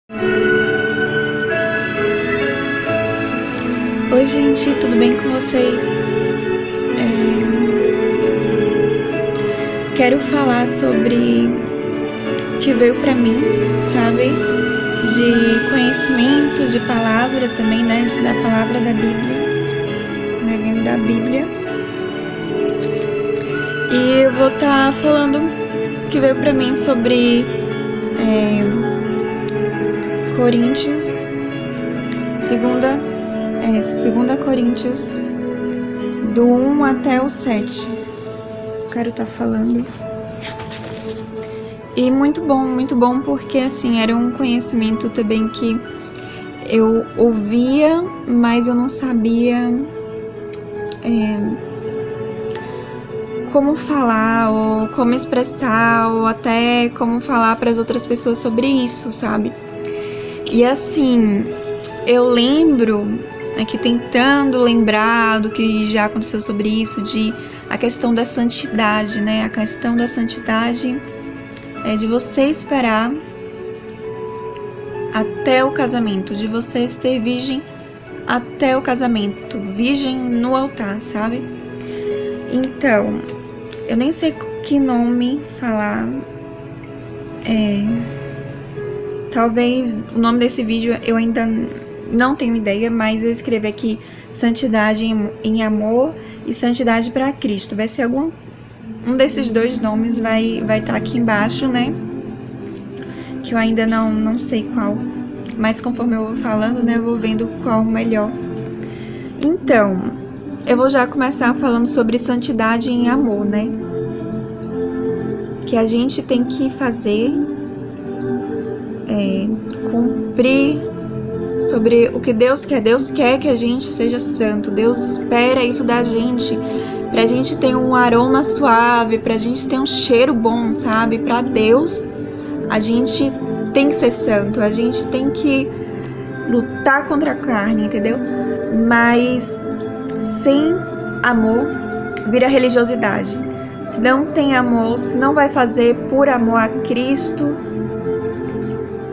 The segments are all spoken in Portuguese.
Oi gente, tudo bem com vocês? Quero falar sobre o que veio pra mim, sabe? De conhecimento, de palavra também, né? Da palavra da Bíblia, né? Vindo da Bíblia. E eu vou estar falando o que veio pra mim sobre Coríntios, segunda Coríntios, do 1 até o 7. Quero estar falando. E muito bom, porque assim, era um conhecimento também que eu ouvia, mas eu não sabia como falar, ou como expressar, ou até como falar para as outras pessoas sobre isso, sabe? E assim, eu lembro, aqui tentando lembrar do que já aconteceu sobre isso, de a questão da santidade, né? A questão da santidade é de você esperar até o casamento, de você ser virgem até o casamento, virgem no altar, sabe? Então, eu nem sei que nome falar. Talvez o nome desse vídeo eu ainda não tenho ideia, mas eu escrevi aqui santidade em amor e santidade para Cristo. Vai ser um desses dois nomes, vai estar aqui embaixo, né? Que eu ainda não sei qual. Mas conforme eu vou falando, né, eu vou vendo qual o melhor. Então, eu vou já começar falando sobre santidade em amor, né? Que a gente tem que fazer, cumprir sobre o que Deus quer. Deus quer que a gente seja santo. Deus espera isso da gente, pra gente ter um aroma suave, pra gente ter um cheiro bom, sabe? Pra Deus, a gente tem que ser santo, a gente tem que lutar contra a carne, entendeu? Mas sem amor vira religiosidade. Se não tem amor, se não vai fazer por amor a Cristo,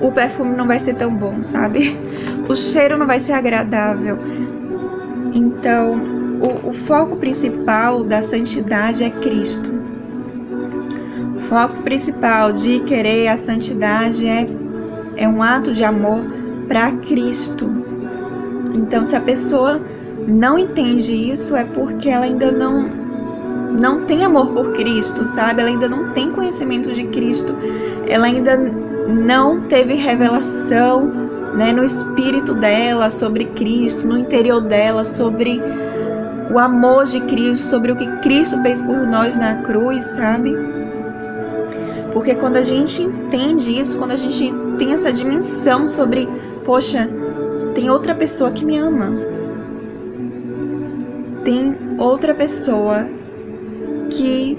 o perfume não vai ser tão bom, sabe? O cheiro não vai ser agradável. Então, o foco principal da santidade é Cristo. O foco principal de querer a santidade é um ato de amor para Cristo. Então, se a pessoa não entende isso, é porque ela ainda não tem amor por Cristo, sabe? Ela ainda não tem conhecimento de Cristo. Ela ainda não teve revelação, né, no espírito dela sobre Cristo, no interior dela, sobre o amor de Cristo, sobre o que Cristo fez por nós na cruz, sabe? Porque quando a gente entende isso, quando a gente tem essa dimensão sobre, poxa, tem outra pessoa que me ama, tem outra pessoa que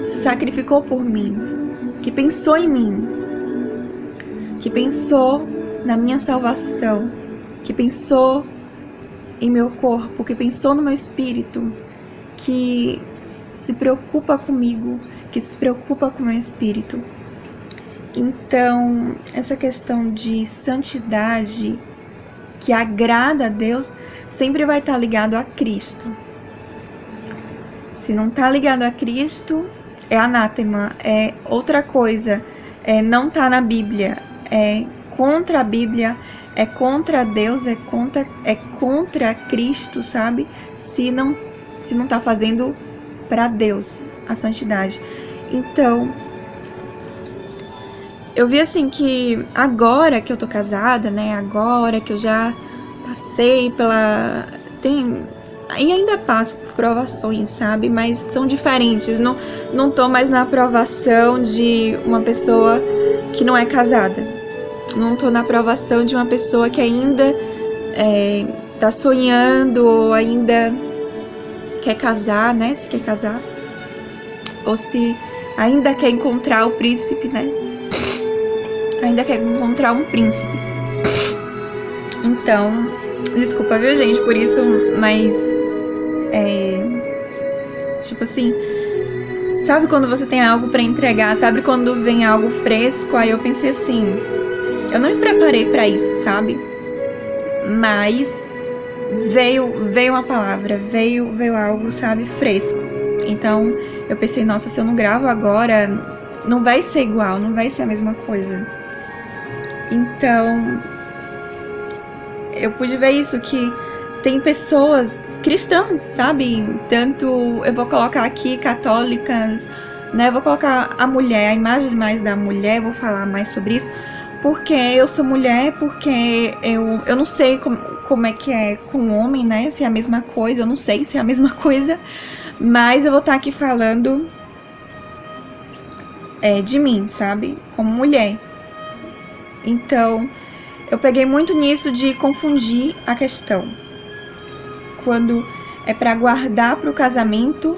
se sacrificou por mim, que pensou em mim, que pensou na minha salvação, que pensou em meu corpo, que pensou no meu espírito, que se preocupa comigo, que se preocupa com o meu espírito. Então, essa questão de santidade que agrada a Deus sempre vai estar ligado a Cristo. Se não está ligado a Cristo, é anátema, é outra coisa, não está na Bíblia, é contra a Bíblia, é contra Deus, é contra Cristo, sabe? Se não está fazendo para Deus a santidade. Então, eu vi assim que agora que eu tô casada, né? Agora que eu já passei e ainda passo por provações, sabe? Mas são diferentes. Não tô mais na aprovação de uma pessoa que não é casada. Não tô na aprovação de uma pessoa que ainda tá sonhando ou ainda quer casar, né? Se quer casar. Ou se ainda quer encontrar o príncipe, né? Ainda quer encontrar um príncipe. Então, desculpa, viu, gente, por isso, mas tipo assim, sabe quando você tem algo pra entregar, sabe quando vem algo fresco? Aí eu pensei assim, eu não me preparei para isso, sabe? Mas veio uma palavra, veio algo, sabe, fresco. Então eu pensei, nossa, se eu não gravo agora, não vai ser igual, não vai ser a mesma coisa. Então eu pude ver isso, que tem pessoas cristãs, sabe? Tanto, eu vou colocar aqui católicas, né? Vou colocar a mulher, a imagem mais da mulher, vou falar mais sobre isso, porque eu sou mulher, porque eu não sei como é que é com o homem, né? Se é a mesma coisa, eu não sei se é a mesma coisa, mas eu vou estar aqui falando de mim, sabe? Como mulher. Então, eu peguei muito nisso de confundir a questão. Quando é para guardar para o casamento,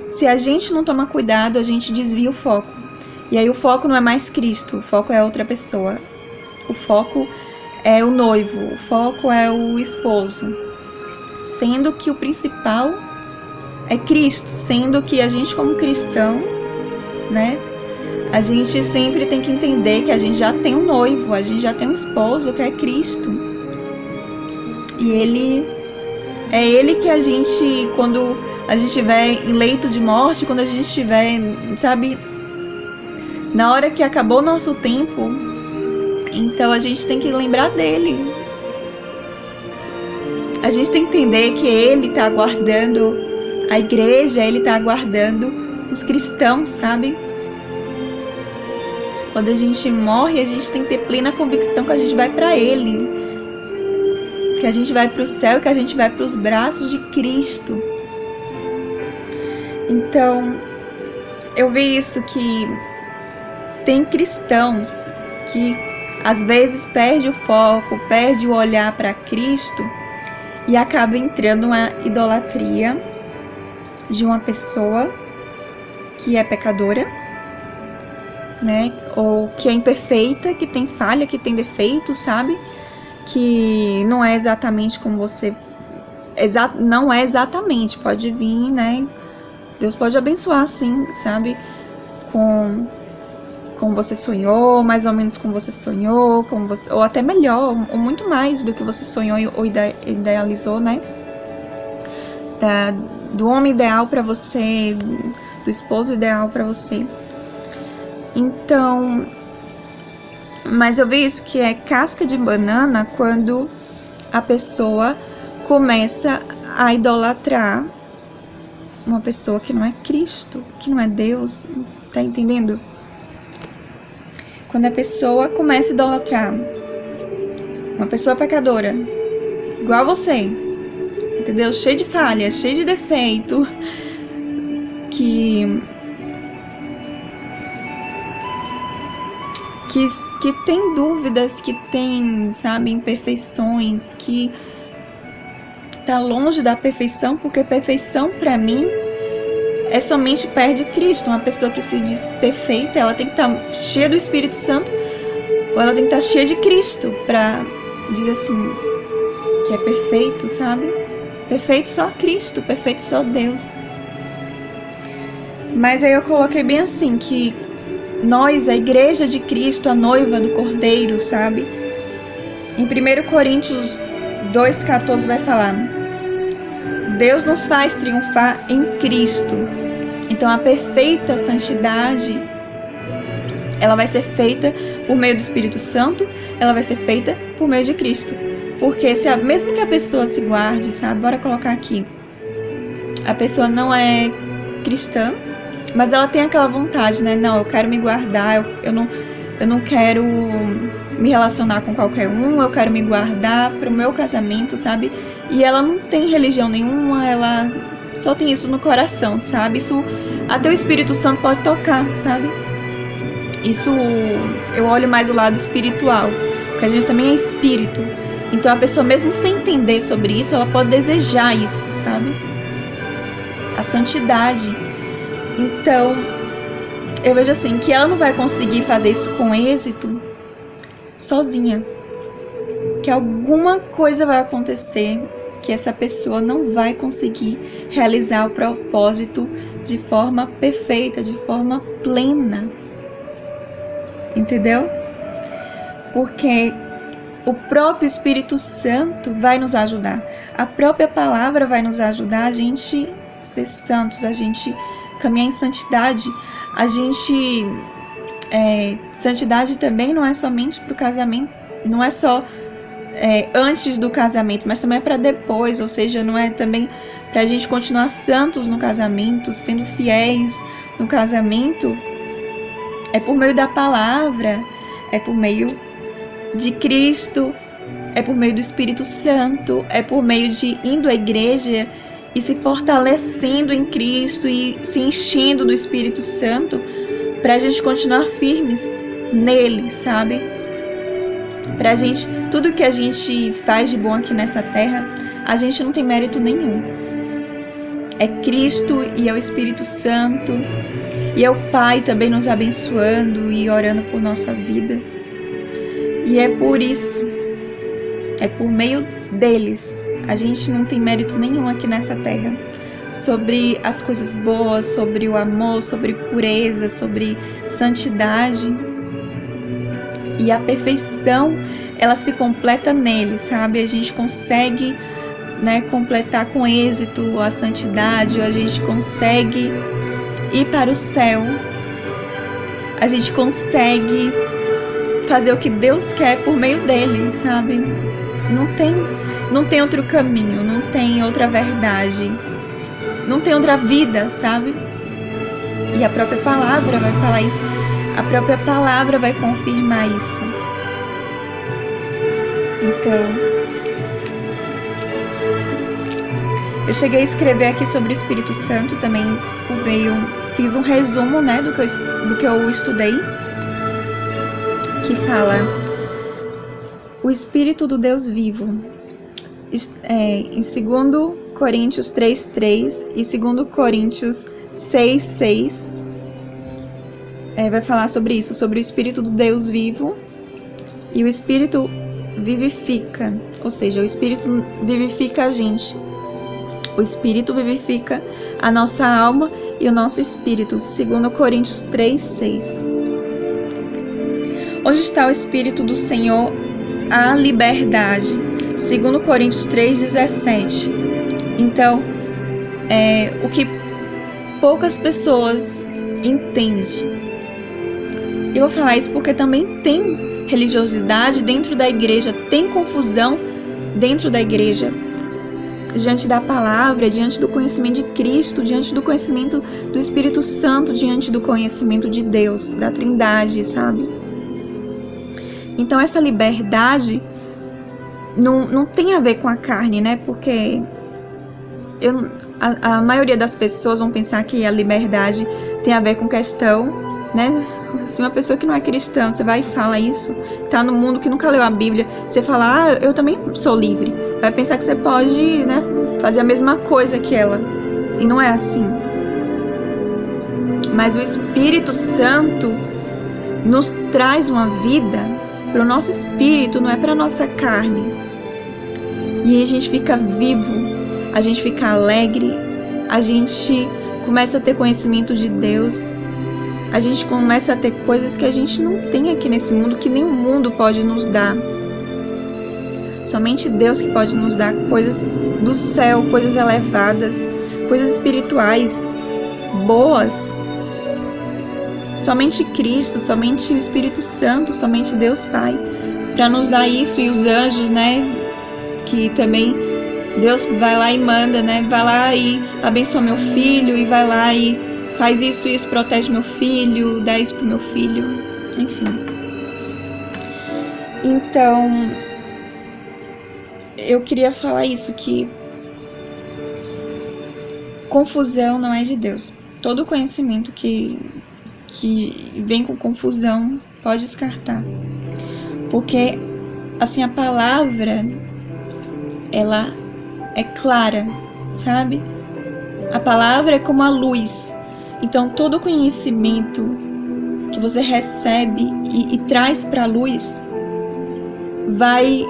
se a gente não toma cuidado, a gente desvia o foco. E aí o foco não é mais Cristo, o foco é outra pessoa. O foco é o noivo, o foco é o esposo. Sendo que o principal é Cristo, sendo que a gente como cristão, né, a gente sempre tem que entender que a gente já tem um noivo, a gente já tem um esposo, que é Cristo. E é Ele que a gente, quando a gente estiver em leito de morte, quando a gente estiver, sabe, na hora que acabou o nosso tempo, então a gente tem que lembrar dele. A gente tem que entender que Ele está aguardando a igreja, Ele está aguardando os cristãos, sabe? Quando a gente morre, a gente tem que ter plena convicção que a gente vai para Ele, que a gente vai para o céu, que a gente vai para os braços de Cristo. Então, eu vi isso, que tem cristãos que às vezes perde o foco, perde o olhar para Cristo e acaba entrando numa idolatria de uma pessoa que é pecadora, né? Ou que é imperfeita, que tem falha, que tem defeito, sabe? Que não é exatamente como você... não é exatamente, pode vir, né? Deus pode abençoar, sim, sabe? Como você sonhou, mais ou menos como você sonhou, ou até melhor, ou muito mais do que você sonhou ou idealizou, né? Do homem ideal para você, do esposo ideal para você. Então, mas eu vi isso, que é casca de banana quando a pessoa começa a idolatrar uma pessoa que não é Cristo, que não é Deus, tá entendendo? Quando a pessoa começa a idolatrar uma pessoa pecadora, igual a você, entendeu? Cheio de falha, cheio de defeito, que tem dúvidas, que tem, sabe, imperfeições, que tá longe da perfeição, porque perfeição para mim é somente perto de Cristo. Uma pessoa que se diz perfeita, ela tem que estar cheia do Espírito Santo, ou ela tem que estar cheia de Cristo para dizer assim que é perfeito, sabe? Perfeito só Cristo, perfeito só Deus. Mas aí eu coloquei bem assim, que nós, a igreja de Cristo, a noiva do Cordeiro, sabe? Em 1 Coríntios 2,14 vai falar: Deus nos faz triunfar em Cristo. Então a perfeita santidade, ela vai ser feita por meio do Espírito Santo, ela vai ser feita por meio de Cristo. Porque mesmo que a pessoa se guarde, sabe? Bora colocar aqui. A pessoa não é cristã, mas ela tem aquela vontade, né? Não, eu quero me guardar, eu não quero me relacionar com qualquer um, eu quero me guardar para o meu casamento, sabe? E ela não tem religião nenhuma, ela só tem isso no coração, sabe? Isso até o Espírito Santo pode tocar, sabe? Isso, eu olho mais o lado espiritual, porque a gente também é espírito. Então a pessoa, mesmo sem entender sobre isso, ela pode desejar isso, sabe? A santidade. Então, eu vejo assim, que ela não vai conseguir fazer isso com êxito sozinha. Que alguma coisa vai acontecer, que essa pessoa não vai conseguir realizar o propósito de forma perfeita, de forma plena. Entendeu? porque o próprio Espírito Santo vai nos ajudar. A própria palavra vai nos ajudar a gente ser santos, a gente caminhar em santidade. Santidade também não é somente para o casamento, não é só antes do casamento, mas também é para depois, ou seja, não é também para a gente continuar santos no casamento, sendo fiéis no casamento. É por meio da palavra, é por meio de Cristo, é por meio do Espírito Santo, é por meio de indo à igreja e se fortalecendo em Cristo e se enchendo do Espírito Santo pra gente continuar firmes nele, sabe? Pra gente, tudo que a gente faz de bom aqui nessa terra, a gente não tem mérito nenhum. É Cristo e é o Espírito Santo e é o Pai também nos abençoando e orando por nossa vida. E é por isso, é por meio deles, a gente não tem mérito nenhum aqui nessa terra. Sobre as coisas boas, sobre o amor, sobre pureza, sobre santidade. E a perfeição, ela se completa nele, sabe? A gente consegue, completar com êxito a santidade, ou a gente consegue ir para o céu. A gente consegue fazer o que Deus quer por meio dele, sabe? Não tem outro caminho, não tem outra verdade, não tem outra vida, sabe? E a própria palavra vai falar isso, a própria palavra vai confirmar isso. Então, eu cheguei a escrever aqui sobre o Espírito Santo também, fiz um resumo, do que eu estudei, que fala o Espírito do Deus vivo, em 2 Coríntios 3:3 e 2 Coríntios 6:6, vai falar sobre isso, sobre o Espírito do Deus vivo. E o Espírito vivifica, ou seja, o Espírito vivifica a gente. O Espírito vivifica a nossa alma e o nosso espírito, 2 Coríntios 3:6. Onde está o Espírito do Senhor? A liberdade, 2 Coríntios 3:17. Então, o que poucas pessoas entendem. Eu vou falar isso porque também tem religiosidade dentro da igreja, tem confusão dentro da igreja, diante da palavra, diante do conhecimento de Cristo, diante do conhecimento do Espírito Santo, diante do conhecimento de Deus, da Trindade, sabe? Então essa liberdade não tem a ver com a carne, Porque a maioria das pessoas vão pensar que a liberdade tem a ver com questão, Se uma pessoa que não é cristã, você vai e fala isso, tá no mundo que nunca leu a Bíblia, você fala, eu também sou livre. Vai pensar que você pode, fazer a mesma coisa que ela. E não é assim. Mas o Espírito Santo nos traz uma vida para o nosso espírito, não é para a nossa carne. E aí a gente fica vivo, a gente fica alegre, a gente começa a ter conhecimento de Deus, a gente começa a ter coisas que a gente não tem aqui nesse mundo, que nem o mundo pode nos dar. Somente Deus que pode nos dar coisas do céu, coisas elevadas, coisas espirituais, boas. Somente Cristo, somente o Espírito Santo, somente Deus Pai, para nos dar isso. E os anjos, que também Deus vai lá e manda, vai lá e abençoa meu filho, e vai lá e faz isso, protege meu filho, dá isso pro meu filho, enfim. Então, eu queria falar isso, que confusão não é de Deus. Todo conhecimento que vem com confusão pode descartar. Porque, assim, a palavra, ela é clara, sabe? A palavra é como a luz. Então, todo conhecimento que você recebe e traz para a luz vai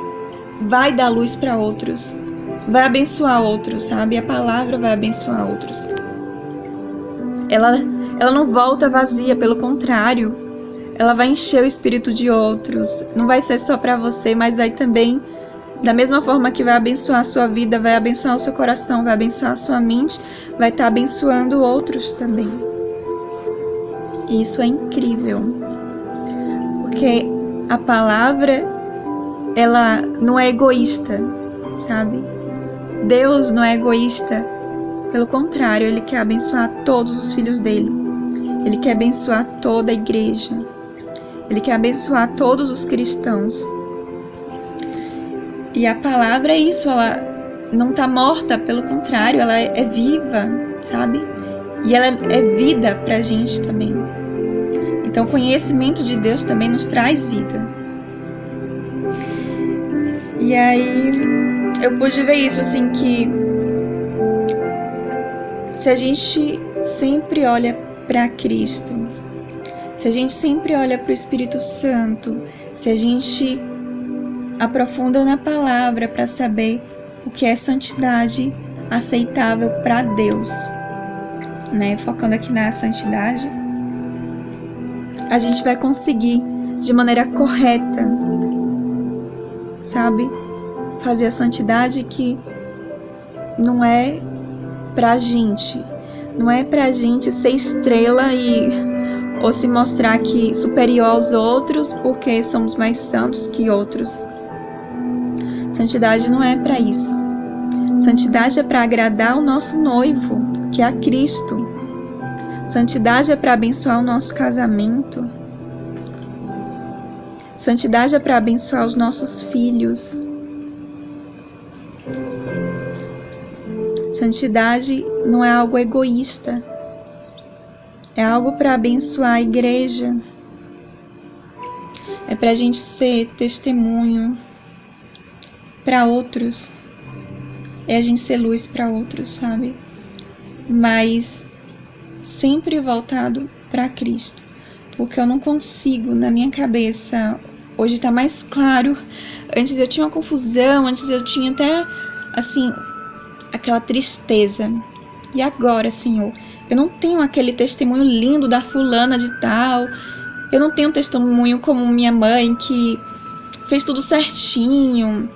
dar luz para outros, vai abençoar outros, sabe? A palavra vai abençoar outros. Ela não volta vazia, pelo contrário, ela vai encher o espírito de outros. Não vai ser só para você, mas vai também, da mesma forma que vai abençoar a sua vida, vai abençoar o seu coração, vai abençoar a sua mente, vai estar abençoando outros também. E isso é incrível. Porque a palavra, ela não é egoísta, sabe? Deus não é egoísta. Pelo contrário, Ele quer abençoar todos os filhos dele. Ele quer abençoar toda a igreja. Ele quer abençoar todos os cristãos. E a palavra é isso, ela não está morta, pelo contrário, ela é viva, sabe? E ela é vida pra gente também. Então o conhecimento de Deus também nos traz vida. E aí eu pude ver isso, assim, que se a gente sempre olha para Cristo, se a gente sempre olha para o Espírito Santo, se a gente aprofunda na palavra para saber o que é santidade aceitável para Deus, né? Focando aqui na santidade, a gente vai conseguir de maneira correta, sabe? Fazer a santidade que não é pra gente, não é pra gente ser estrela ou se mostrar aqui superior aos outros porque somos mais santos que outros. Santidade não é pra isso. Santidade é para agradar o nosso noivo, que é Cristo. Santidade é para abençoar o nosso casamento. Santidade é para abençoar os nossos filhos. Santidade não é algo egoísta. É algo para abençoar a igreja. É para a gente ser testemunho para outros. É a gente ser luz para outros, sabe? Mas sempre voltado para Cristo. Porque eu não consigo, na minha cabeça, hoje está mais claro. Antes eu tinha uma confusão, antes eu tinha até, assim, aquela tristeza. E agora, Senhor, eu não tenho aquele testemunho lindo da fulana de tal. Eu não tenho um testemunho como minha mãe, que fez tudo certinho,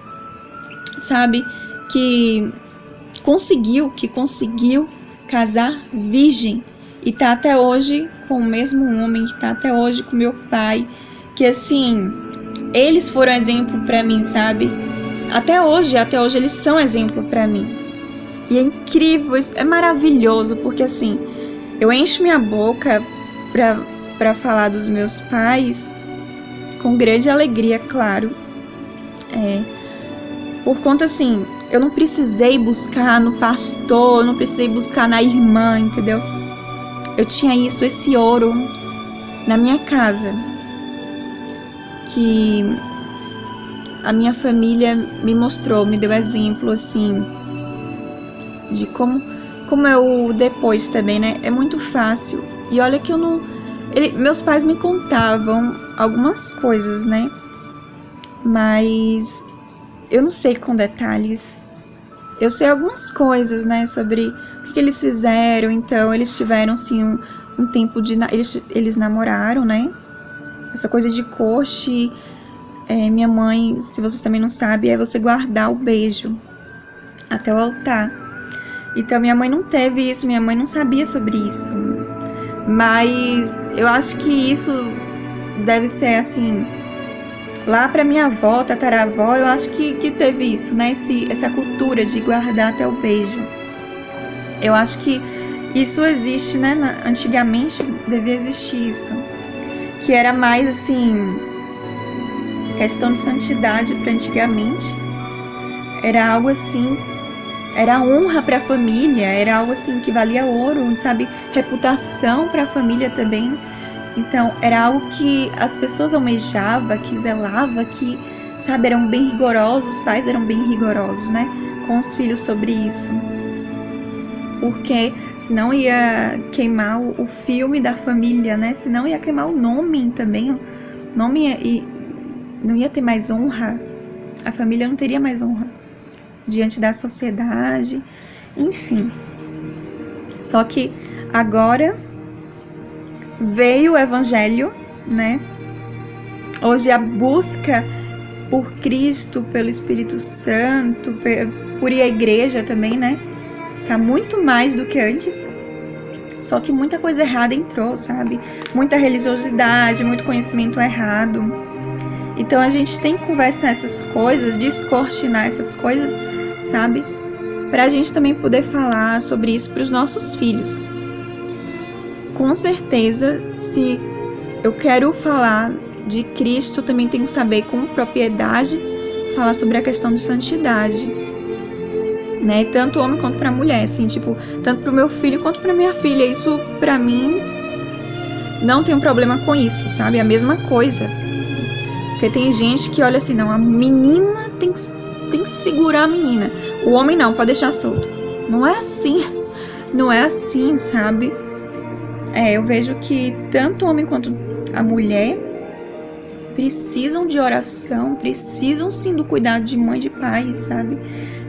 sabe? Que conseguiu casar virgem e tá até hoje com o mesmo homem, que tá até hoje com meu pai, que assim, eles foram exemplo pra mim, sabe? Até hoje eles são exemplo pra mim. E é incrível, é maravilhoso, porque assim, eu encho minha boca pra falar dos meus pais com grande alegria, claro. Por conta assim, eu não precisei buscar no pastor, eu não precisei buscar na irmã, entendeu? Eu tinha esse ouro na minha casa, que a minha família me mostrou, me deu exemplo, assim, de como é o depois também, né? É muito fácil. E olha que eu não... meus pais me contavam algumas coisas, né? Mas eu não sei com detalhes. Eu sei algumas coisas, né? Sobre o que eles fizeram. Então, eles tiveram, assim, um tempo de... Eles namoraram, né? Essa coisa de coche. Minha mãe, se vocês também não sabem, é você guardar o beijo até o altar. Então, minha mãe não teve isso. Minha mãe não sabia sobre isso. Mas eu acho que isso deve ser, assim... Lá pra minha avó, tataravó, eu acho que teve isso, né? Essa cultura de guardar até o beijo. Eu acho que isso existe, né? Antigamente devia existir isso. Que era mais, assim, questão de santidade pra antigamente. Era algo assim, era honra pra família, era algo assim que valia ouro, sabe? Reputação pra família também. Então, era algo que as pessoas almejavam, que zelavam, que, sabe, eram bem rigorosos, os pais eram bem rigorosos, né, com os filhos sobre isso. Porque senão ia queimar o filme da família, né, senão ia queimar o nome também, o nome não ia ter mais honra, a família não teria mais honra diante da sociedade, enfim. Só que agora... veio o evangelho, né? Hoje a busca por Cristo, pelo Espírito Santo, por ir à igreja também, né? Tá muito mais do que antes. Só que muita coisa errada entrou, sabe? Muita religiosidade, muito conhecimento errado. Então a gente tem que conversar essas coisas, descortinar essas coisas, sabe? Pra gente também poder falar sobre isso pros nossos filhos. Com certeza, se eu quero falar de Cristo, também tenho que saber com propriedade falar sobre a questão de santidade, né? Tanto homem quanto pra mulher, assim, tipo, tanto pro meu filho quanto pra minha filha. Isso, pra mim, não tem um problema com isso, sabe? É a mesma coisa. Porque tem gente que olha assim, não, a menina tem que segurar a menina. O homem não, pode deixar solto. Não é assim. Não é assim, sabe? Eu vejo que tanto o homem quanto a mulher precisam de oração, precisam sim do cuidado de mãe e de pai, sabe?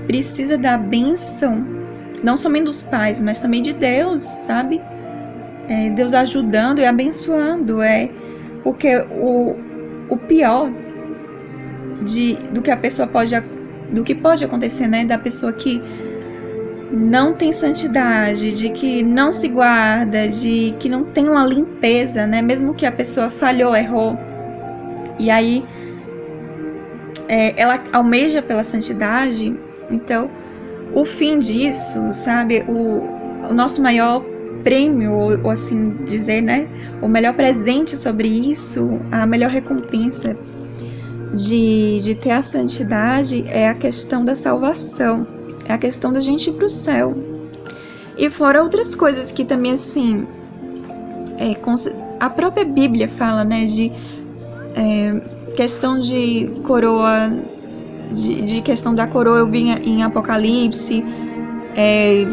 Precisa da bênção, não somente dos pais, mas também de Deus, sabe? Deus ajudando e abençoando, porque o pior do que pode acontecer, né? Da pessoa que não tem santidade, de que não se guarda, de que não tem uma limpeza, né? Mesmo que a pessoa falhou, errou, e aí ela almeja pela santidade. Então, o fim disso, sabe? O nosso maior prêmio, ou assim dizer, né? O melhor presente sobre isso, a melhor recompensa de ter a santidade é a questão da salvação. É a questão da gente ir pro céu. E fora outras coisas que também, assim, a própria Bíblia fala, né, de questão de coroa, de questão da coroa, eu vi em Apocalipse,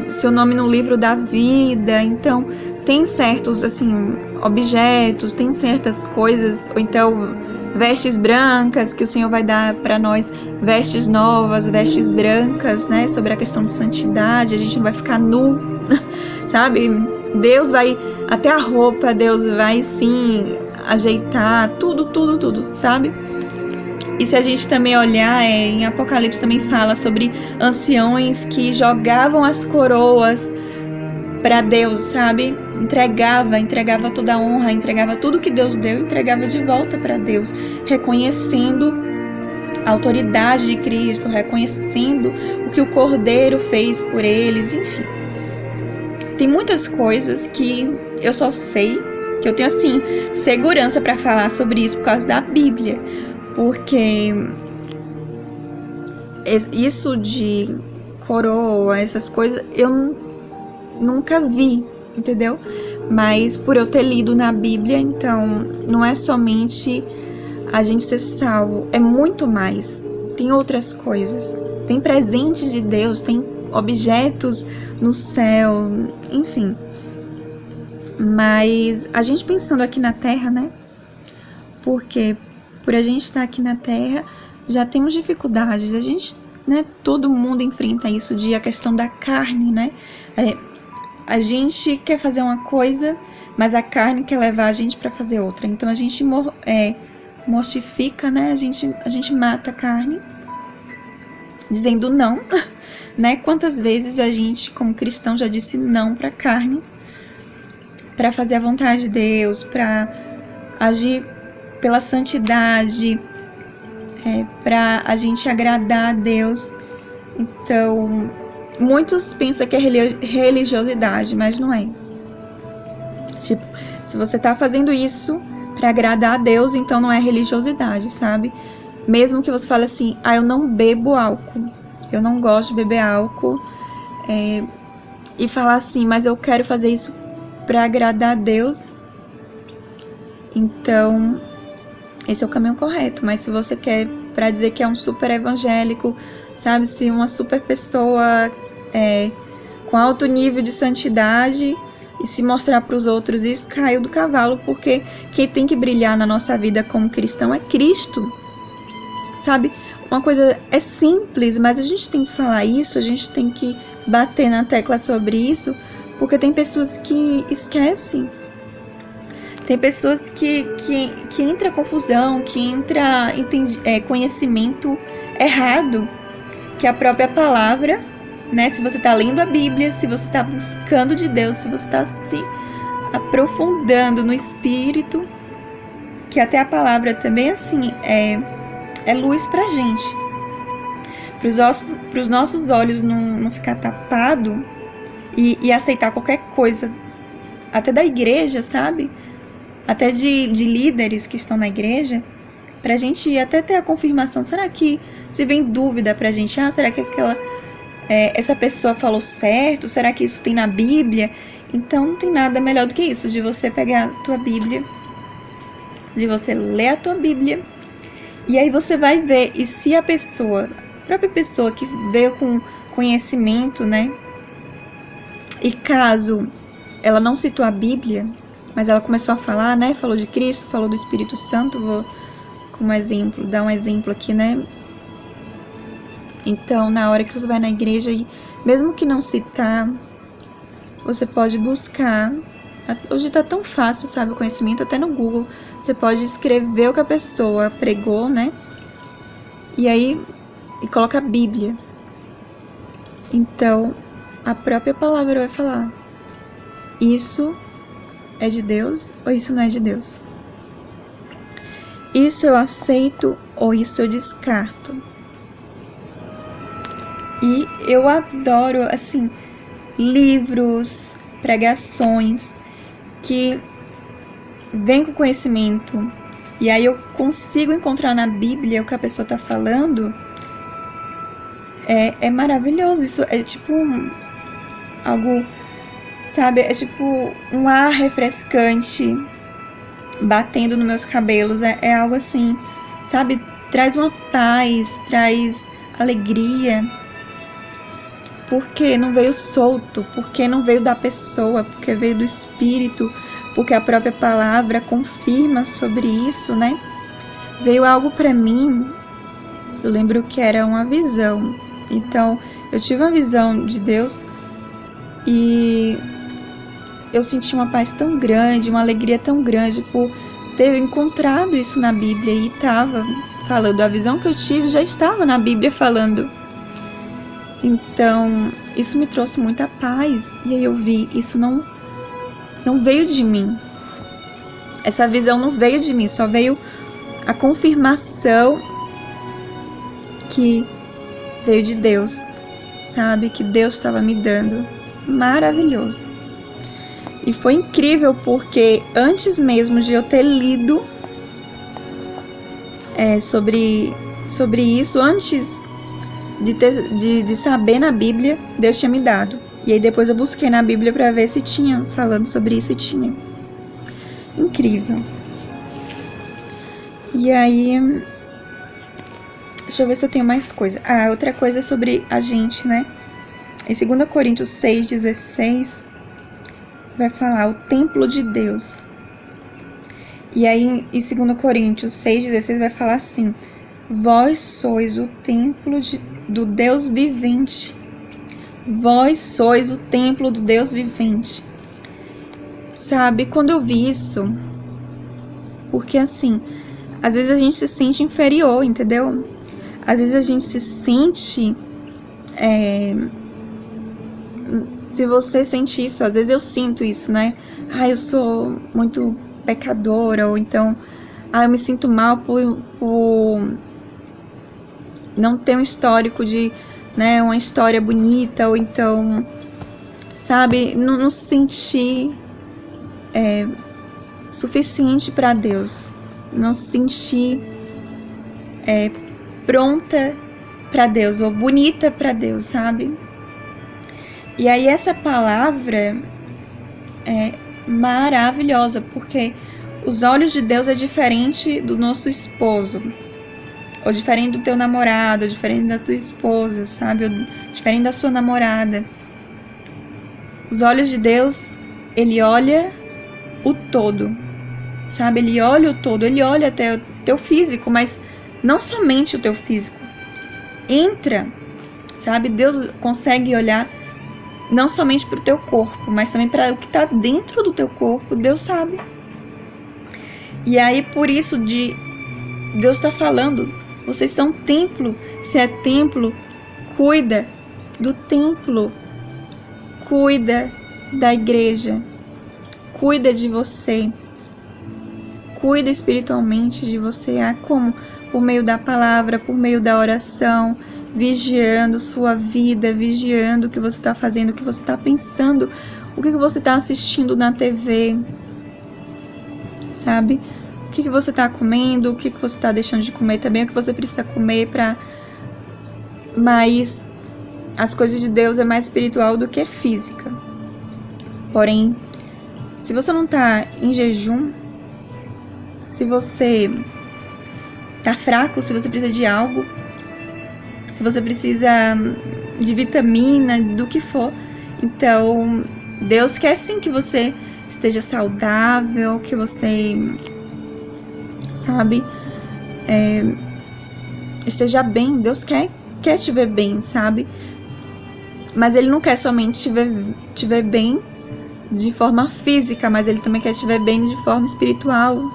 seu nome no livro da vida. Então, tem certos, assim, objetos, tem certas coisas, ou então vestes brancas que o Senhor vai dar para nós, vestes novas, vestes brancas, né, sobre a questão de santidade. A gente não vai ficar nu, sabe? Deus vai, até a roupa, Deus vai sim ajeitar, tudo, sabe? E se a gente também olhar, em Apocalipse também fala sobre anciões que jogavam as coroas para Deus, sabe? Entregava toda a honra, entregava tudo que Deus deu, entregava de volta para Deus, reconhecendo a autoridade de Cristo, reconhecendo o que o Cordeiro fez por eles, enfim. Tem muitas coisas que eu só sei, que eu tenho, assim, segurança para falar sobre isso por causa da Bíblia, porque isso de coroa, essas coisas, eu nunca vi, entendeu? Mas por eu ter lido na Bíblia, então não é somente a gente ser salvo, é muito mais. Tem outras coisas, tem presentes de Deus, tem objetos no céu, enfim. Mas a gente pensando aqui na Terra, né? Porque por a gente estar aqui na Terra, já temos dificuldades. A gente, né? Todo mundo enfrenta isso, a questão da carne, né? A gente quer fazer uma coisa, mas a carne quer levar a gente para fazer outra. Então a gente mortifica, né? A gente mata a carne, dizendo não, né? Quantas vezes a gente, como cristão, já disse não para a carne, para fazer a vontade de Deus, para agir pela santidade, para a gente agradar a Deus. Então, muitos pensam que é religiosidade, mas não é. Tipo, se você tá fazendo isso para agradar a Deus, então não é religiosidade, sabe? Mesmo que você fale assim, eu não bebo álcool, eu não gosto de beber álcool, e falar assim, mas eu quero fazer isso para agradar a Deus, então esse é o caminho correto. Mas se você quer para dizer que é um super evangélico, sabe, se uma super pessoa com alto nível de santidade e se mostrar para os outros, isso caiu do cavalo, porque quem tem que brilhar na nossa vida como cristão é Cristo, sabe? Uma coisa é simples, mas a gente tem que falar isso, a gente tem que bater na tecla sobre isso, porque tem pessoas que esquecem. Tem pessoas que entra confusão, que entra conhecimento errado, que a própria palavra, né? Se você está lendo a Bíblia, se você está buscando de Deus, se você está se aprofundando no Espírito, que até a palavra também assim é luz pra gente, para os nossos olhos não ficar tapado e aceitar qualquer coisa, até da igreja, sabe? Até de líderes que estão na igreja, pra gente até ter a confirmação. Será que, se vem dúvida pra gente, será que essa pessoa falou certo? Será que isso tem na Bíblia? Então não tem nada melhor do que isso, de você pegar a tua Bíblia, de você ler a tua Bíblia, e aí você vai ver, e se a própria pessoa que veio com conhecimento, né, e caso ela não citou a Bíblia, mas ela começou a falar, né, falou de Cristo, falou do Espírito Santo, vou como exemplo, dar um exemplo aqui, né. Então, na hora que você vai na igreja, e mesmo que não citar, você pode buscar. Hoje tá tão fácil, sabe, o conhecimento, até no Google, você pode escrever o que a pessoa pregou, né, e coloca a Bíblia. Então, a própria palavra vai falar, isso é de Deus ou isso não é de Deus? Isso eu aceito ou isso eu descarto? E eu adoro, assim, livros, pregações que vêm com conhecimento, e aí eu consigo encontrar na Bíblia o que a pessoa está falando. É maravilhoso. Isso é tipo algo, sabe, é tipo um ar refrescante batendo nos meus cabelos, é algo assim, sabe, traz uma paz, traz alegria, porque não veio solto, porque não veio da pessoa, porque veio do Espírito, porque a própria palavra confirma sobre isso, né? Veio algo para mim, eu lembro que era uma visão. Então, eu tive uma visão de Deus e eu senti uma paz tão grande, uma alegria tão grande por ter encontrado isso na Bíblia, e estava falando, a visão que eu tive já estava na Bíblia falando. Então, isso me trouxe muita paz, e aí eu vi, isso não veio de mim. Essa visão não veio de mim, só veio a confirmação que veio de Deus, sabe? Que Deus estava me dando. Maravilhoso. E foi incrível porque antes mesmo de eu ter lido sobre isso, antes de saber na Bíblia, Deus tinha me dado. E aí depois eu busquei na Bíblia para ver se tinha falando sobre isso, e tinha. Incrível. E aí, deixa eu ver se eu tenho mais coisa. Outra coisa é sobre a gente, né? Em 2 Coríntios 6,16, vai falar o templo de Deus. E aí, em 2 Coríntios 6,16, vai falar assim: vós sois o templo do Deus vivente. Vós sois o templo do Deus vivente. Sabe, quando eu vi isso, porque assim, às vezes a gente se sente inferior, entendeu? Às vezes a gente se sente... se você sente isso, às vezes eu sinto isso, né? Eu sou muito pecadora, ou então, eu me sinto mal por não ter um histórico de, né, uma história bonita, ou então, sabe, não se sentir suficiente para Deus, não se sentir pronta para Deus, ou bonita para Deus, sabe? E aí essa palavra é maravilhosa, porque os olhos de Deus é diferente do nosso esposo, ou diferente do teu namorado, ou diferente da tua esposa, sabe? Ou diferente da sua namorada. Os olhos de Deus, Ele olha o todo, sabe? Ele olha o todo, Ele olha até o teu físico, mas não somente o teu físico. Entra, sabe? Deus consegue olhar não somente para o teu corpo, mas também para o que está dentro do teu corpo. Deus sabe. E aí, por isso, Deus está falando, vocês são templo. Se é templo, cuida do templo. Cuida da igreja. Cuida de você. Cuida espiritualmente de você. Como? Por meio da palavra, por meio da oração, vigiando sua vida, vigiando o que você está fazendo, o que você está pensando, o que você está assistindo na TV, sabe? O que você está comendo, o que você está deixando de comer também, o que você precisa comer Mas as coisas de Deus é mais espiritual do que física. Porém, se você não está em jejum, se você tá fraco, se você precisa de algo, se você precisa de vitamina, do que for, então Deus quer sim que você esteja saudável, que você, sabe, esteja bem. Deus quer te ver bem, sabe? Mas Ele não quer somente te ver bem de forma física, mas Ele também quer te ver bem de forma espiritual.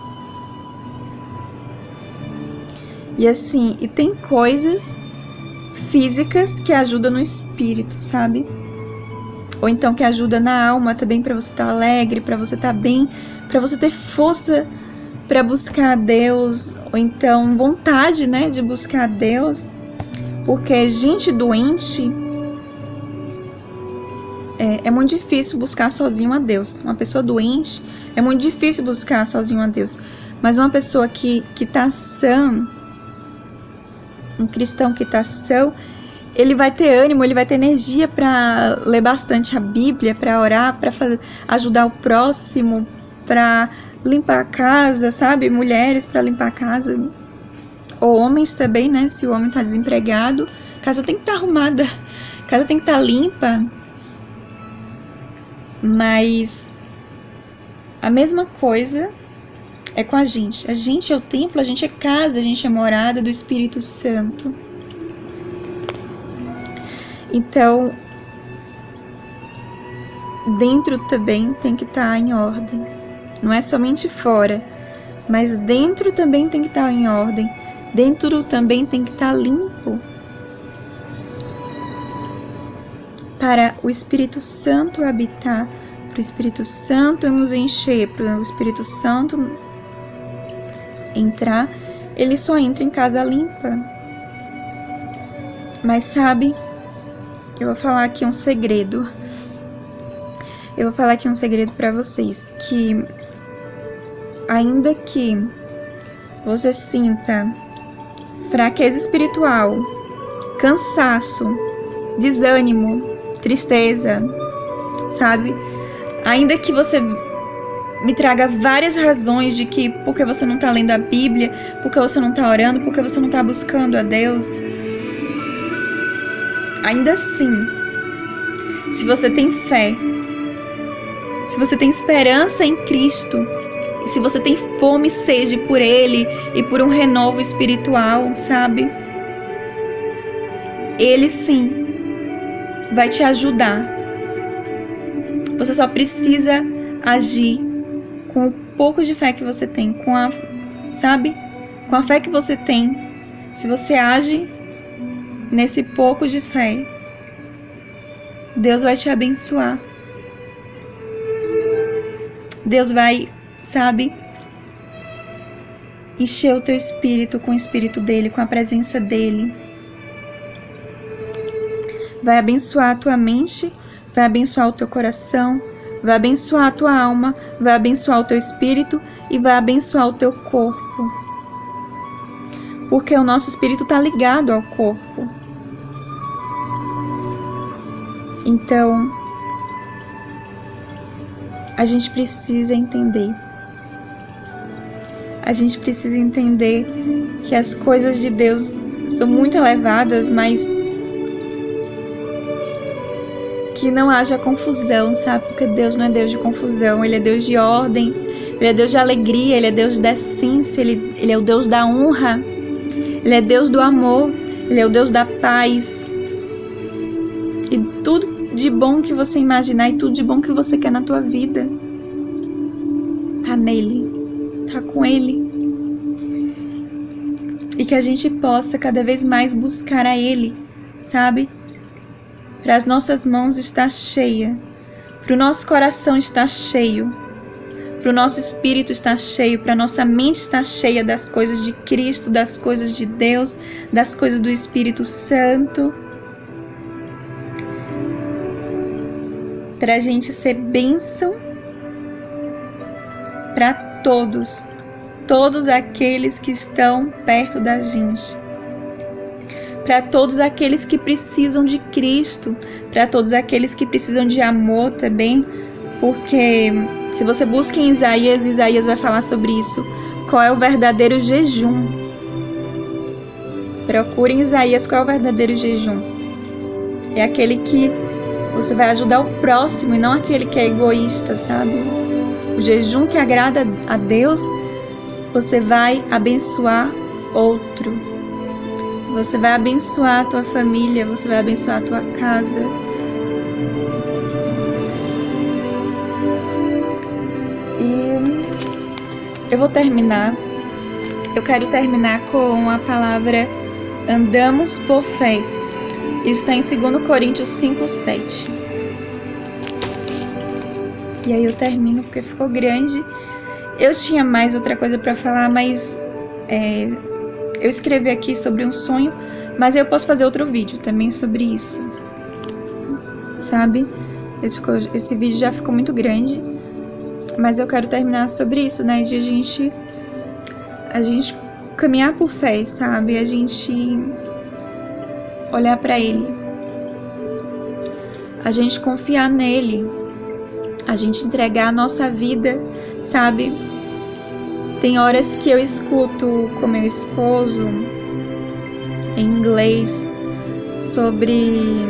E assim, e tem coisas físicas que ajudam no espírito, sabe? Ou então que ajuda na alma também, para você estar alegre, para você estar bem, para você ter força para buscar a Deus, ou então vontade, né, de buscar a Deus. Porque gente doente, é muito difícil buscar sozinho a Deus. Uma pessoa doente, é muito difícil buscar sozinho a Deus. Mas uma pessoa que tá sã, um cristão que tá são, ele vai ter ânimo, ele vai ter energia para ler bastante a Bíblia, para orar, para ajudar o próximo, para limpar a casa, sabe? Mulheres para limpar a casa, ou homens também, né? Se o homem tá desempregado, a casa tem que estar arrumada, a casa tem que estar limpa. Mas a mesma coisa é com a gente. A gente é o templo, a gente é casa, a gente é morada do Espírito Santo. Então, dentro também tem que estar em ordem. Não é somente fora, mas dentro também tem que estar em ordem. Dentro também tem que estar limpo. Para o Espírito Santo habitar, para o Espírito Santo nos encher, para o Espírito Santo entrar, ele só entra em casa limpa. Mas sabe, eu vou falar aqui um segredo. Eu vou falar aqui um segredo para vocês, que ainda que você sinta fraqueza espiritual, cansaço, desânimo, tristeza, sabe? Ainda que você me traga várias razões de que porque você não tá lendo a Bíblia, porque você não tá orando, porque você não tá buscando a Deus, ainda assim, se você tem fé, se você tem esperança em Cristo, e se você tem fome e sede por Ele e por um renovo espiritual, sabe? Ele sim vai te ajudar. Você só precisa agir com o pouco de fé que você tem, sabe? Com a fé que você tem. Se você age nesse pouco de fé, Deus vai te abençoar. Deus vai, sabe, encher o teu espírito com o espírito dele, com a presença dele. Vai abençoar a tua mente, vai abençoar o teu coração, vai abençoar a tua alma, vai abençoar o teu espírito e vai abençoar o teu corpo. Porque o nosso espírito está ligado ao corpo. Então, a gente precisa entender. A gente precisa entender que as coisas de Deus são muito elevadas, mas que não haja confusão, sabe? Porque Deus não é Deus de confusão, Ele é Deus de ordem, Ele é Deus de alegria, Ele é Deus da essência, Ele é o Deus da honra, Ele é Deus do amor, Ele é o Deus da paz. E tudo de bom que você imaginar e tudo de bom que você quer na tua vida tá nele, estar com Ele. E que a gente possa cada vez mais buscar a Ele, sabe? Para as nossas mãos estar cheia, para o nosso coração estar cheio, para o nosso espírito estar cheio, para a nossa mente estar cheia das coisas de Cristo, das coisas de Deus, das coisas do Espírito Santo. Para a gente ser bênção para todos aqueles que estão perto da gente, para todos aqueles que precisam de Cristo, para todos aqueles que precisam de amor também, porque se você busca em Isaías vai falar sobre isso. Qual é o verdadeiro jejum? Procure em Isaías qual é o verdadeiro jejum. É aquele que você vai ajudar o próximo e não aquele que é egoísta, sabe? O jejum que agrada a Deus, você vai abençoar outro. Você vai abençoar a tua família, você vai abençoar a tua casa. E eu vou terminar. Eu quero terminar com a palavra andamos por fé. Isso está em 2 Coríntios 5:7. E aí eu termino porque ficou grande. Eu tinha mais outra coisa para falar, mas eu escrevi aqui sobre um sonho, mas eu posso fazer outro vídeo também sobre isso, sabe? Esse vídeo já ficou muito grande, mas eu quero terminar sobre isso, né? De a gente caminhar por fé, sabe? A gente olhar para Ele, a gente confiar nele, a gente entregar a nossa vida, sabe? Tem horas que eu escuto com meu esposo em inglês sobre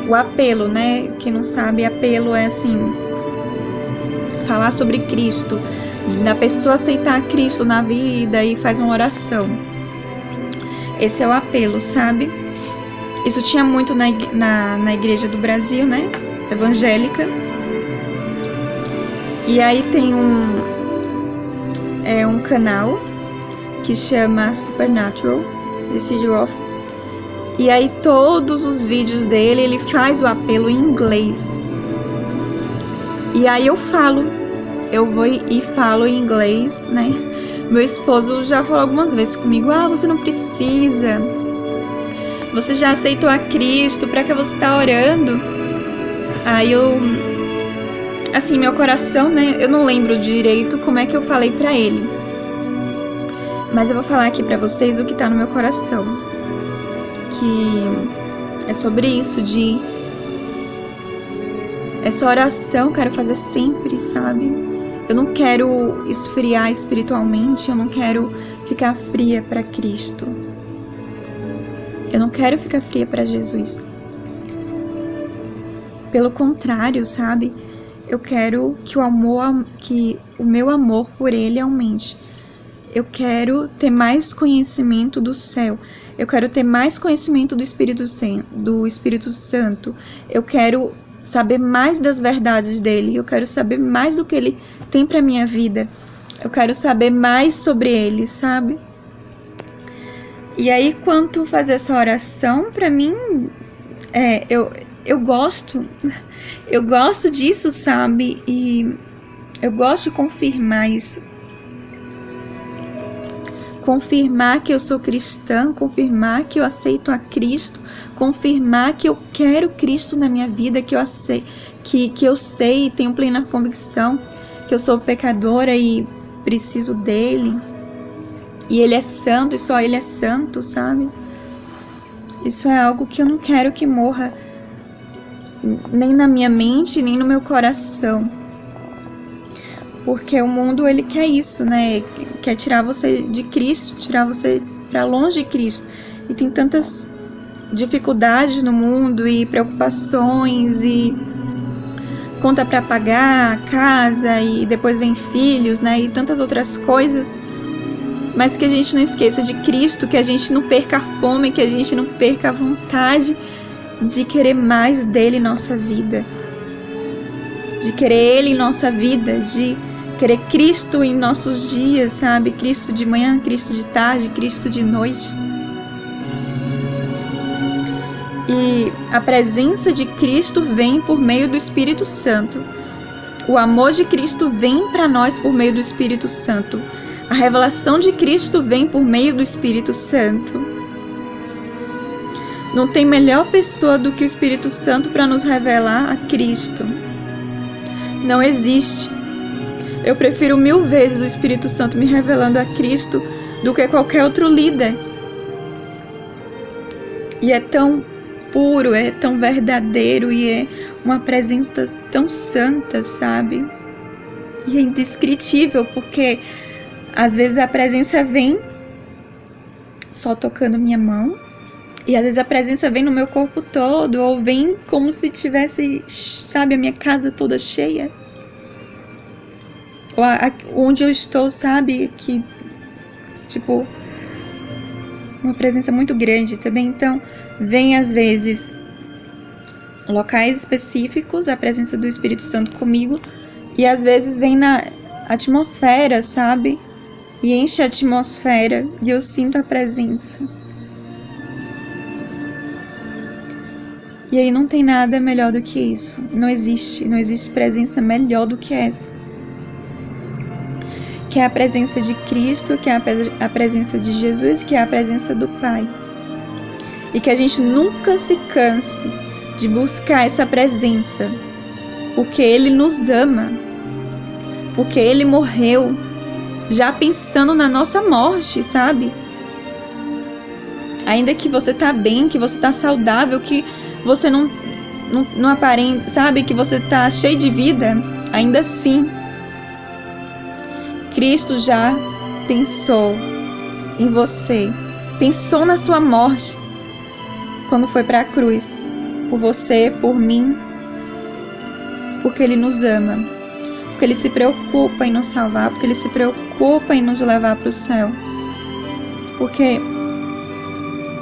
o apelo, né? Quem não sabe, apelo é assim, falar sobre Cristo, da pessoa aceitar Cristo na vida e faz uma oração. Esse é o apelo, sabe? Isso tinha muito na igreja do Brasil, né? Evangélica. E aí tem um canal que chama Supernatural, The City of. E aí todos os vídeos dele, ele faz o apelo em inglês. E aí eu vou e falo em inglês, né? Meu esposo já falou algumas vezes comigo: você não precisa, você já aceitou a Cristo, pra que você tá orando? Aí assim, meu coração, né? Eu não lembro direito como é que eu falei pra ele, mas eu vou falar aqui pra vocês o que tá no meu coração, que é sobre isso, de essa oração eu quero fazer sempre, sabe? Eu não quero esfriar espiritualmente, eu não quero ficar fria para Cristo. Eu não quero ficar fria para Jesus. Pelo contrário, sabe? Eu quero que o meu amor por Ele aumente. Eu quero ter mais conhecimento do céu. Eu quero ter mais conhecimento do Espírito Santo. Eu quero saber mais das verdades dele. Eu quero saber mais do que ele tem para minha vida. Eu quero saber mais sobre ele, sabe? E aí, quanto fazer essa oração, para mim, eu gosto disso, sabe? E eu gosto de confirmar isso. Confirmar que eu sou cristã, confirmar que eu aceito a Cristo, confirmar que eu quero Cristo na minha vida, que eu sei e tenho plena convicção que eu sou pecadora e preciso dele. E ele é santo e só ele é santo, sabe? Isso é algo que eu não quero que morra nem na minha mente, nem no meu coração. Porque o mundo, ele quer isso, né? Quer tirar você de Cristo, tirar você para longe de Cristo. E tem tantas dificuldades no mundo e preocupações e conta para pagar, casa e depois vem filhos, né? E tantas outras coisas. Mas que a gente não esqueça de Cristo, que a gente não perca a fome, que a gente não perca a vontade de querer mais dele em nossa vida. De querer ele em nossa vida, de querer Cristo em nossos dias, sabe? Cristo de manhã, Cristo de tarde, Cristo de noite. E a presença de Cristo vem por meio do Espírito Santo. O amor de Cristo vem para nós por meio do Espírito Santo. A revelação de Cristo vem por meio do Espírito Santo. Não tem melhor pessoa do que o Espírito Santo para nos revelar a Cristo. Não existe. Eu prefiro 1000 vezes o Espírito Santo me revelando a Cristo do que qualquer outro líder. E é tão puro, é tão verdadeiro e é uma presença tão santa, sabe? E é indescritível, porque às vezes a presença vem só tocando minha mão, e às vezes a presença vem no meu corpo todo, ou vem como se tivesse, sabe, a minha casa toda cheia. Ou onde eu estou, sabe, que, tipo, uma presença muito grande também. Então, vem às vezes locais específicos, a presença do Espírito Santo comigo, e às vezes vem na atmosfera, sabe, e enche a atmosfera, e eu sinto a presença. E aí não tem nada melhor do que isso. Não existe presença melhor do que essa. Que é a presença de Cristo, que é a presença de Jesus, que é a presença do Pai. E que a gente nunca se canse de buscar essa presença, porque Ele nos ama, porque Ele morreu, já pensando na nossa morte, sabe? Ainda que você tá bem, que você tá saudável, que você não aparenta, sabe? Que você tá cheio de vida, ainda assim, Cristo já pensou em você, pensou na sua morte quando foi para a cruz, por você, por mim, porque Ele nos ama, porque Ele se preocupa em nos salvar, porque Ele se preocupa em nos levar para o céu, porque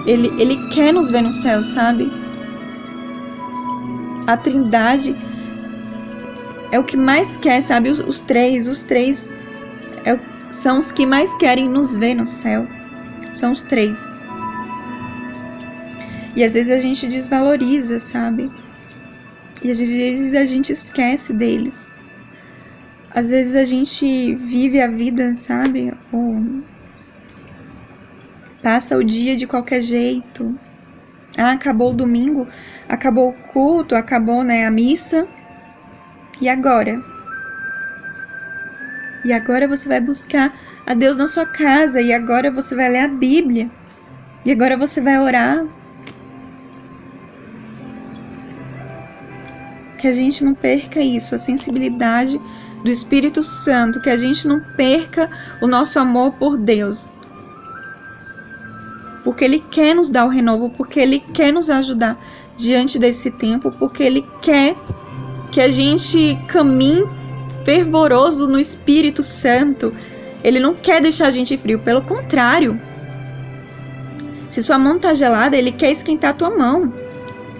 Ele quer nos ver no céu, sabe? A Trindade é o que mais quer, sabe? Os três são os que mais querem nos ver no céu. São os três. E às vezes a gente desvaloriza, sabe? E às vezes a gente esquece deles. Às vezes a gente vive a vida, sabe? Ou passa o dia de qualquer jeito. Acabou o domingo, acabou o culto, acabou, né, a missa. E agora? E agora você vai buscar a Deus na sua casa. E agora você vai ler a Bíblia. E agora você vai orar. Que a gente não perca isso, a sensibilidade do Espírito Santo. Que a gente não perca o nosso amor por Deus. Porque Ele quer nos dar o renovo. Porque Ele quer nos ajudar diante desse tempo. Porque Ele quer que a gente caminhe fervoroso no Espírito Santo. Ele não quer deixar a gente frio, pelo contrário. Se sua mão tá gelada, Ele quer esquentar a tua mão.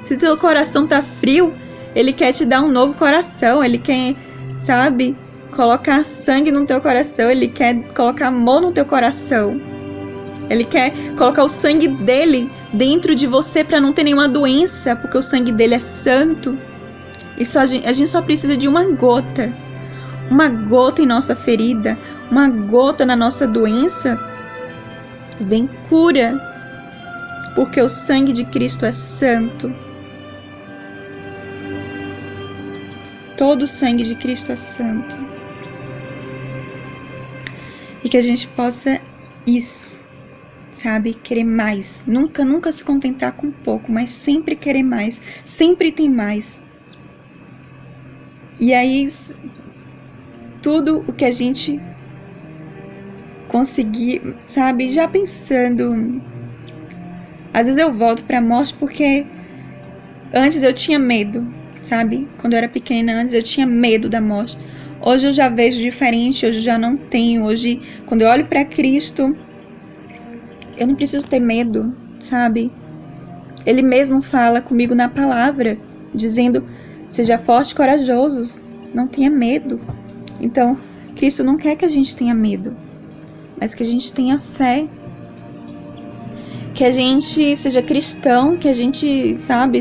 Se teu coração tá frio, Ele quer te dar um novo coração. Ele quer, sabe, colocar sangue no teu coração. Ele quer colocar amor no teu coração. Ele quer colocar o sangue dele dentro de você para não ter nenhuma doença, porque o sangue dele é santo. E a gente só precisa de uma gota. Uma gota em nossa ferida, uma gota na nossa doença, vem cura, porque o sangue de Cristo é santo. Todo o sangue de Cristo é santo. E que a gente possa isso, sabe, querer mais. Nunca se contentar com pouco, mas sempre querer mais, sempre tem mais. E aí tudo o que a gente conseguir, sabe, já pensando. Às vezes eu volto para a morte porque antes eu tinha medo, sabe? Quando eu era pequena, antes eu tinha medo da morte. Hoje eu já vejo diferente, hoje eu já não tenho. Hoje, quando eu olho para Cristo, eu não preciso ter medo, sabe? Ele mesmo fala comigo na palavra, dizendo: seja forte e corajosos, não tenha medo. Então, Cristo não quer que a gente tenha medo, mas que a gente tenha fé. Que a gente seja cristão, que a gente, sabe,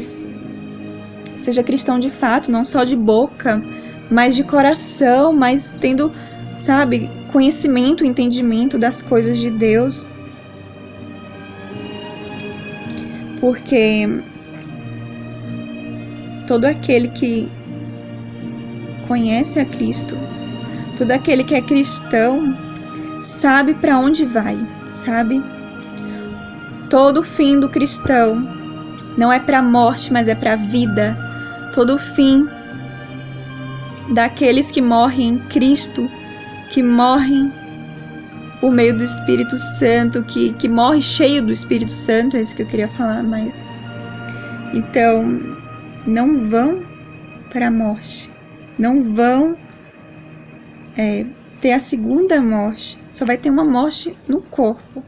seja cristão de fato, não só de boca, mas de coração, mas tendo, sabe, conhecimento, entendimento das coisas de Deus. Porque todo aquele que conhece a Cristo, todo aquele que é cristão, sabe para onde vai, sabe? Todo o fim do cristão não é para a morte, mas é para a vida. Todo o fim daqueles que morrem em Cristo, que morrem por meio do Espírito Santo, que morre cheio do Espírito Santo, é isso que eu queria falar, mas... Então, não vão para a morte, não vão ter a segunda morte, só vai ter uma morte no corpo.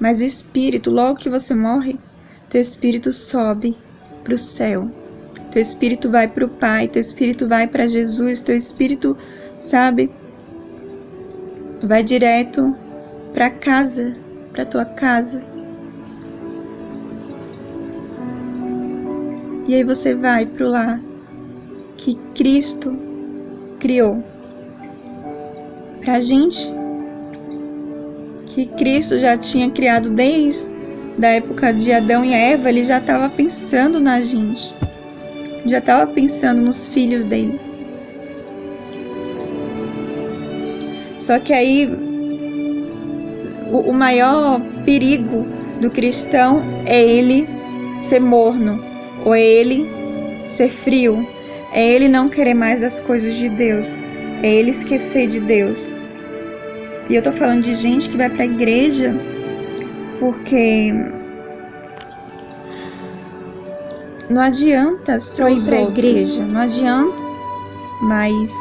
Mas o espírito, logo que você morre, teu espírito sobe para o céu. Teu espírito vai para o Pai, teu espírito vai para Jesus, teu espírito, sabe, vai direto para casa, para tua casa. E aí você vai para o lar que Cristo criou pra gente, que Cristo já tinha criado desde a época de Adão e Eva. Ele já estava pensando na gente, já estava pensando nos filhos dele. Só que aí o maior perigo do cristão é ele ser morno, ou é ele ser frio, é ele não querer mais das coisas de Deus, é ele esquecer de Deus. E eu tô falando de gente que vai pra igreja porque não adianta só ir pra igreja, não adianta, mas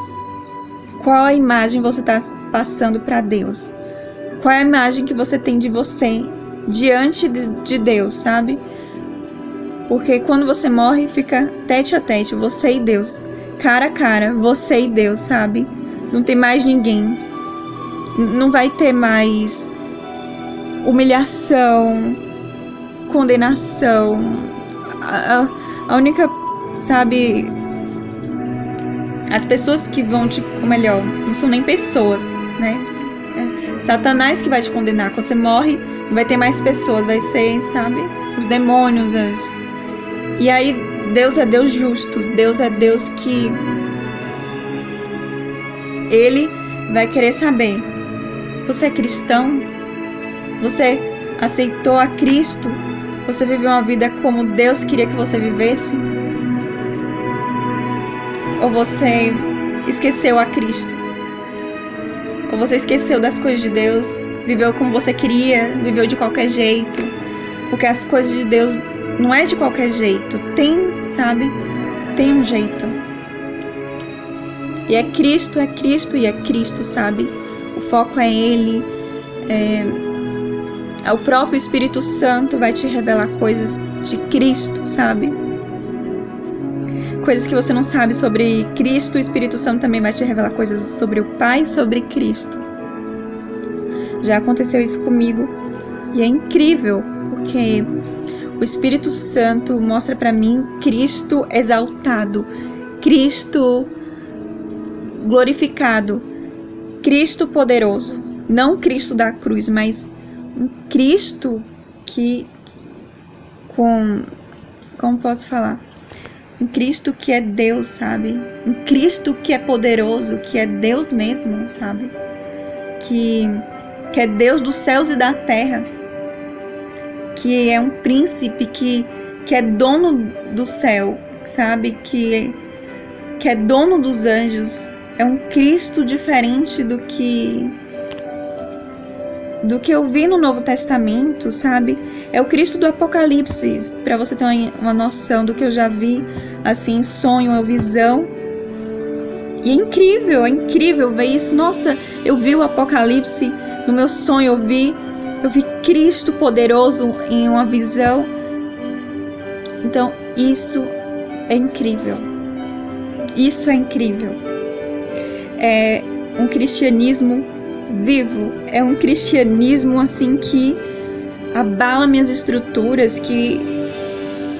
qual a imagem você tá passando pra Deus? Qual é a imagem que você tem de você diante de Deus, sabe? Porque quando você morre, fica tete a tete, você e Deus, cara a cara, você e Deus, sabe? Não tem mais ninguém. Não vai ter mais humilhação, condenação. A única, sabe, as pessoas que vão ou melhor, não são nem pessoas, né? É Satanás que vai te condenar. Quando você morre, não vai ter mais pessoas, vai ser, sabe, os demônios. E aí, Deus é Deus justo, Deus é Deus que Ele vai querer saber: você é cristão? Você aceitou a Cristo? Você viveu uma vida como Deus queria que você vivesse? Ou você esqueceu a Cristo? Ou você esqueceu das coisas de Deus? Viveu como você queria? Viveu de qualquer jeito? Porque as coisas de Deus não é de qualquer jeito. Tem, sabe? Tem um jeito. E é Cristo e é Cristo, sabe? O foco é Ele. O próprio Espírito Santo vai te revelar coisas de Cristo, sabe? Coisas que você não sabe sobre Cristo, o Espírito Santo também vai te revelar coisas sobre o Pai e sobre Cristo. Já aconteceu isso comigo e é incrível, porque o Espírito Santo mostra pra mim Cristo exaltado, Cristo glorificado, Cristo poderoso. Não Cristo da cruz, mas um Cristo que como posso falar? Um Cristo que é Deus, sabe? Um Cristo que é poderoso, que é Deus mesmo, sabe? Que é Deus dos céus e da terra. Que é um príncipe que é dono do céu, sabe? Que é dono dos anjos. É um Cristo diferente do que eu vi no Novo Testamento, sabe? É o Cristo do Apocalipse, para você ter uma noção do que eu já vi, assim, em sonho ou visão. E é incrível ver isso. Nossa, eu vi o Apocalipse no meu sonho, eu vi Cristo poderoso em uma visão. Então, isso é incrível. Isso é incrível. um cristianismo vivo, é um cristianismo assim que abala minhas estruturas, que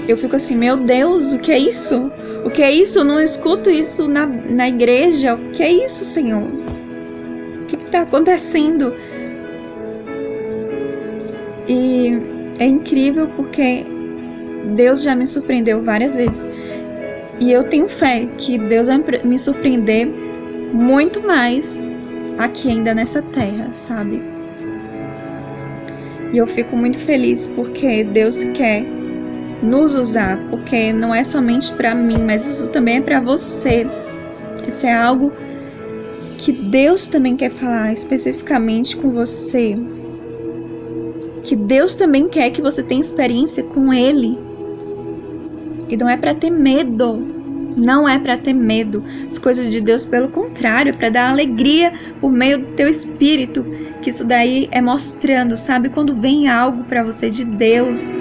eu fico assim, meu Deus, o que é isso? O que é isso? Eu não escuto isso na igreja. O que é isso, Senhor? O que está acontecendo? E é incrível porque Deus já me surpreendeu várias vezes. E eu tenho fé que Deus vai me surpreender muito mais aqui ainda nessa terra, sabe? E eu fico muito feliz porque Deus quer nos usar, porque não é somente para mim, mas isso também é para você. Isso é algo que Deus também quer falar especificamente com você. Que Deus também quer que você tenha experiência com Ele. E não é para ter medo. Não é para ter medo. As coisas de Deus, pelo contrário, é para dar alegria por meio do teu espírito. Que isso daí é mostrando, sabe? Quando vem algo para você de Deus,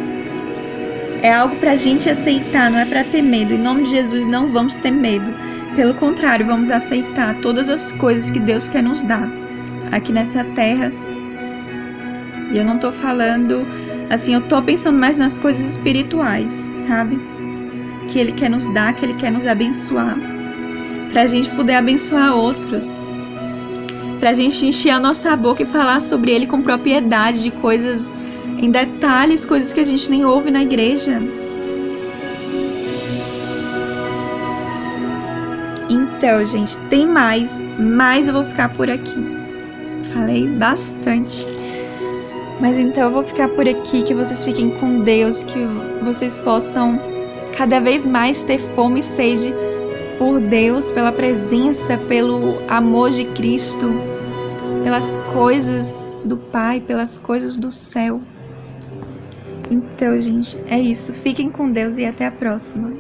é algo pra gente aceitar, não é pra ter medo. Em nome de Jesus, não vamos ter medo. Pelo contrário, vamos aceitar todas as coisas que Deus quer nos dar aqui nessa terra. E eu não tô falando, assim, eu tô pensando mais nas coisas espirituais, sabe? Que Ele quer nos dar, que Ele quer nos abençoar. Pra gente poder abençoar outros. Pra gente encher a nossa boca e falar sobre Ele com propriedade, de coisas em detalhes, coisas que a gente nem ouve na igreja. Então, gente, tem mais, mas eu vou ficar por aqui. Falei bastante. Mas então eu vou ficar por aqui, que vocês fiquem com Deus, que vocês possam cada vez mais ter fome e sede por Deus, pela presença, pelo amor de Cristo, pelas coisas do Pai, pelas coisas do céu. Então, gente, é isso. Fiquem com Deus e até a próxima.